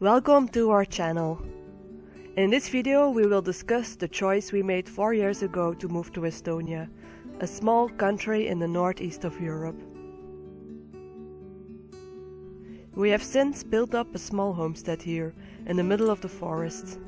Welcome to our channel. In this video we will discuss the choice we made 4 years ago to move to Estonia, a small country in the northeast of Europe. We have since built up a small homestead here, in the middle of the forest.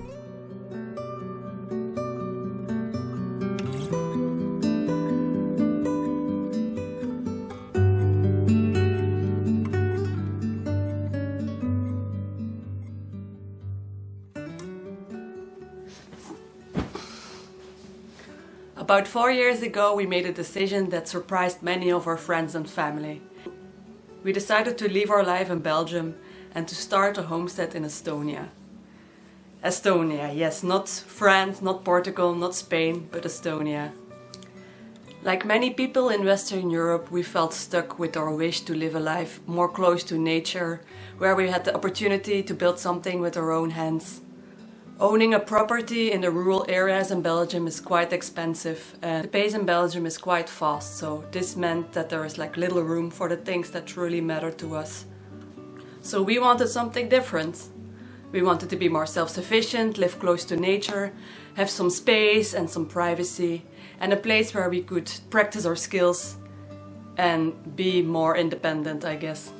About 4 years ago we made a decision that surprised many of our friends and family. We decided to leave our life in Belgium and to start a homestead in Estonia. Estonia, yes, not France, not Portugal, not Spain, but Estonia. Like many people in Western Europe, we felt stuck with our wish to live a life more close to nature, where we had the opportunity to build something with our own hands. Owning a property in the rural areas in Belgium is quite expensive, and the pace in Belgium is quite fast, so this meant that there is little room for the things that truly matter to us. So we wanted something different. We wanted to be more self-sufficient, live close to nature, have some space and some privacy, and a place where we could practice our skills and be more independent, I guess.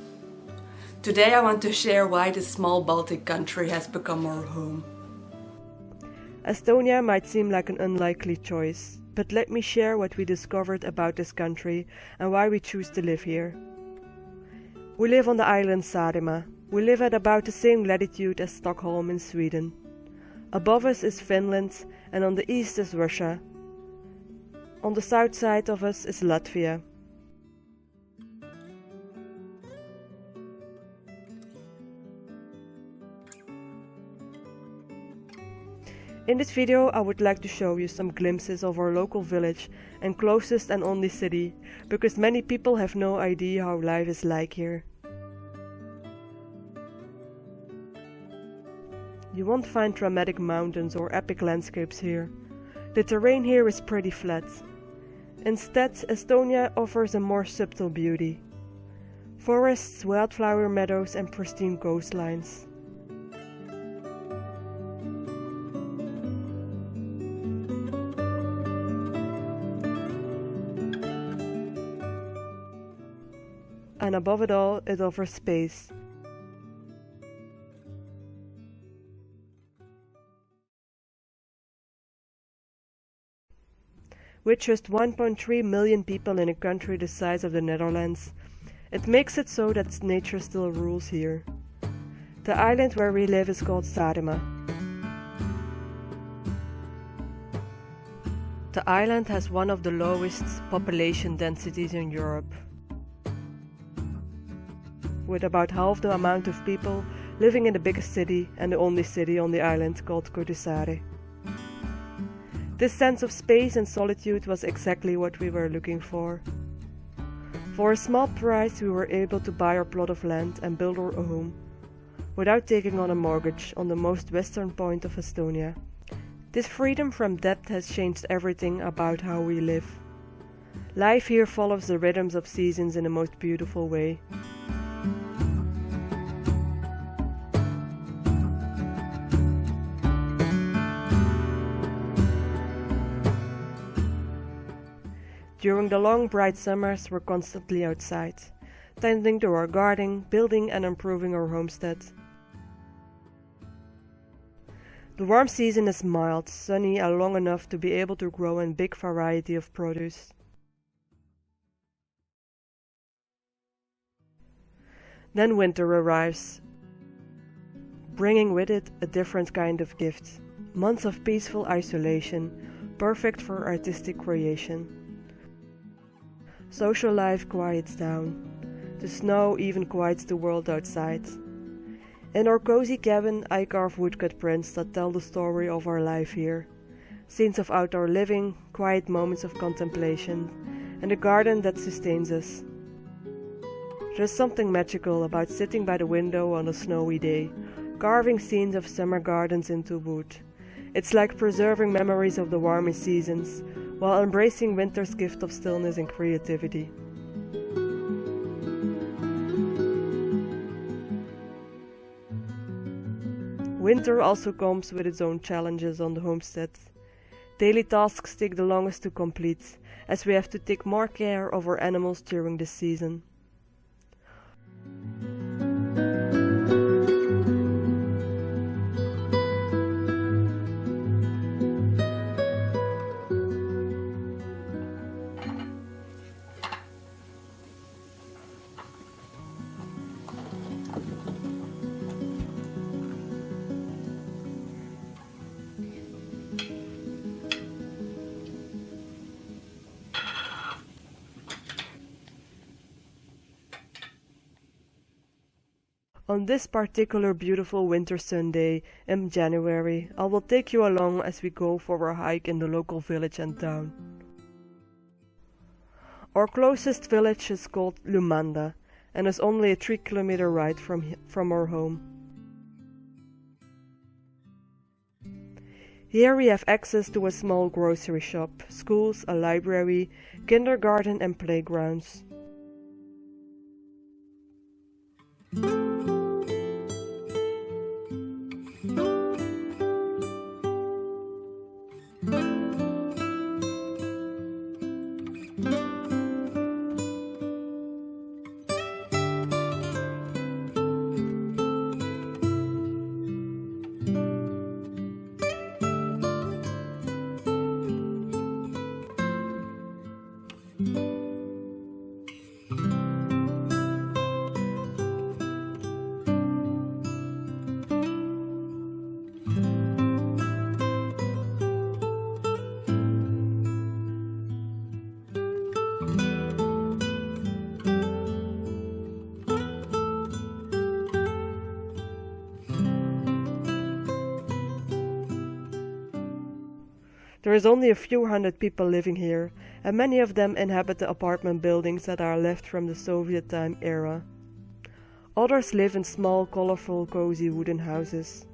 Today I want to share why this small Baltic country has become our home. Estonia might seem like an unlikely choice, but let me share what we discovered about this country and why we choose to live here. We live on the island Sarda. We live at about the same latitude as Stockholm in Sweden. Above us is Finland and on the east is Russia. On the south side of us is Latvia. In this video I would like to show you some glimpses of our local village and closest and only city, because many people have no idea how life is like here. You won't find dramatic mountains or epic landscapes here. The terrain here is pretty flat. Instead, Estonia offers a more subtle beauty. Forests, wildflower meadows and pristine coastlines. And above it all, it offers space. With just 1.3 million people in a country the size of the Netherlands, it makes it so that nature still rules here. The island where we live is called Sarda. The island has one of the lowest population densities in Europe, with about half the amount of people living in the biggest city and the only city on the island called Woodcut. This sense of space and solitude was exactly what we were looking for. For a small price we were able to buy our plot of land and build our home, without taking on a mortgage on the most western point of Estonia. This freedom from debt has changed everything about how we live. Life here follows the rhythms of seasons in the most beautiful way. During the long bright summers we're constantly outside, tending to our garden, building and improving our homestead. The warm season is mild, sunny and long enough to be able to grow a big variety of produce. Then winter arrives, bringing with it a different kind of gift. Months of peaceful isolation, perfect for artistic creation. Social life quiets down. The snow even quiets the world outside. In our cozy cabin I carve woodcut prints that tell the story of our life here. Scenes of outdoor living, quiet moments of contemplation, and a garden that sustains us. There's something magical about sitting by the window on a snowy day, carving scenes of summer gardens into wood. It's like preserving memories of the warmest seasons, while embracing winter's gift of stillness and creativity. Winter also comes with its own challenges on the homestead. Daily tasks take the longest to complete, as we have to take more care of our animals during this season. On this particular beautiful winter Sunday in January, I will take you along as we go for a hike in the local village and town. Our closest village is called Luma and is only a 3-kilometer ride from our home. Here we have access to a small grocery shop, schools, a library, kindergarten and playgrounds. There is only a few hundred people living here, and many of them inhabit the apartment buildings that are left from the Soviet time era. Others live in small, colorful, cozy wooden houses.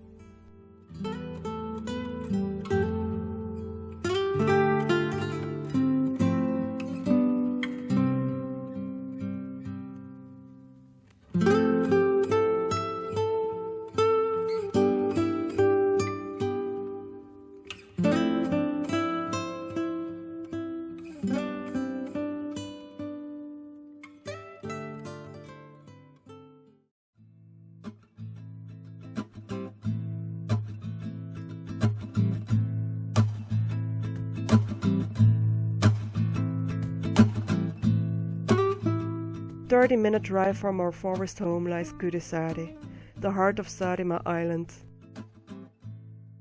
A 30-minute drive from our forest home lies Sarda, the heart of Saaremaa Island.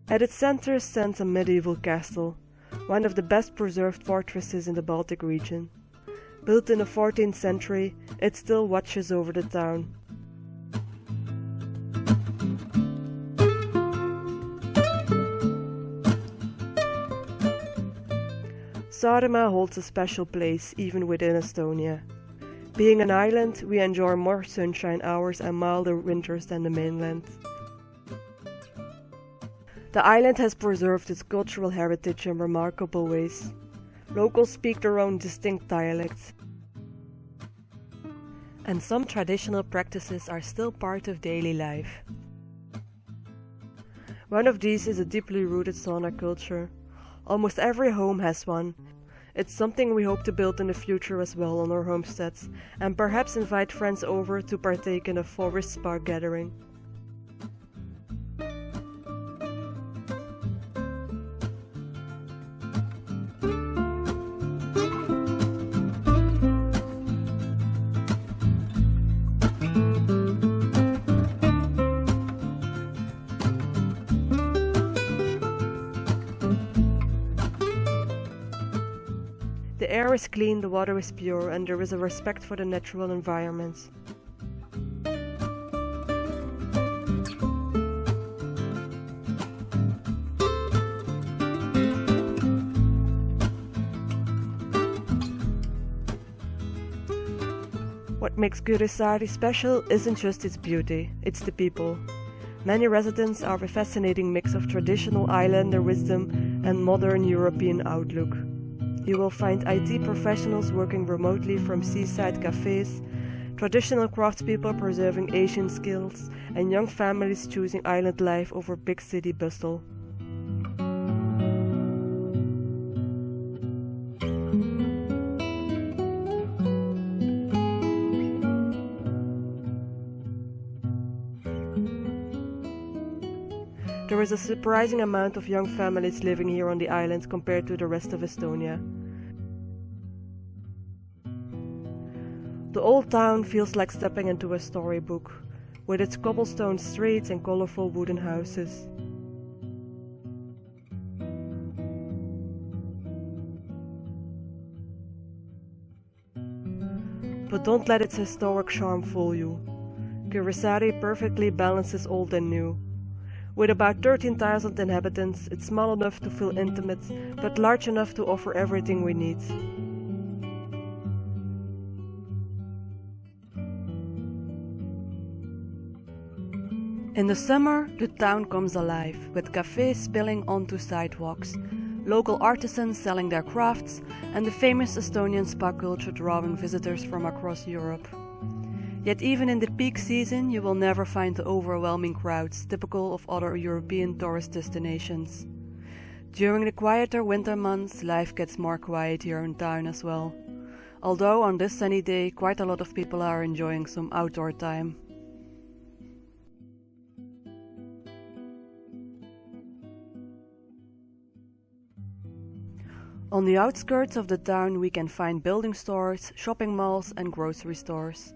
At its center stands a medieval castle, one of the best preserved fortresses in the Baltic region. Built in the 14th century, it still watches over the town. Saaremaa holds a special place even within Estonia. Being an island, we enjoy more sunshine hours and milder winters than the mainland. The island has preserved its cultural heritage in remarkable ways. Locals speak their own distinct dialects, and some traditional practices are still part of daily life. One of these is a deeply rooted sauna culture. Almost every home has one. It's something we hope to build in the future as well on our homesteads, and perhaps invite friends over to partake in a forest spa gathering. The air is clean, the water is pure, and there is a respect for the natural environment. What makes Kuressaare special isn't just its beauty, it's the people. Many residents are a fascinating mix of traditional islander wisdom and modern European outlook. You will find IT professionals working remotely from seaside cafes, Traditional craftspeople preserving ancient skills, and young families choosing island life over big city bustle. There is a surprising amount of young families living here on the island compared to the rest of Estonia. The old town feels like stepping into a storybook, with its cobblestone streets and colorful wooden houses. But don't let its historic charm fool you. Kuressaare perfectly balances old and new. With about 13,000 inhabitants, it's small enough to feel intimate, but large enough to offer everything we need. In the summer, the town comes alive, with cafes spilling onto sidewalks, local artisans selling their crafts, and the famous Estonian spa culture drawing visitors from across Europe. Yet even in the peak season, you will never find the overwhelming crowds typical of other European tourist destinations. During the quieter winter months, life gets more quiet here in town as well. Although on this sunny day, quite a lot of people are enjoying some outdoor time. On the outskirts of the town, we can find building stores, shopping malls, and grocery stores.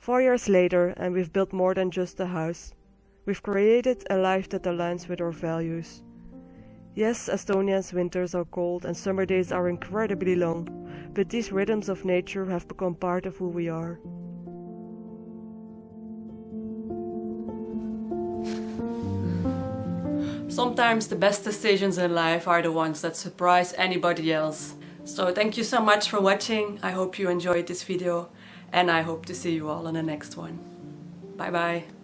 Four years later, and we've built more than just a house. We've created a life that aligns with our values. Yes, Estonia's winters are cold and summer days are incredibly long, but these rhythms of nature have become part of who we are. Sometimes the best decisions in life are the ones that surprise anybody else. So thank you so much for watching. I hope you enjoyed this video and I hope to see you all in the next one. Bye bye.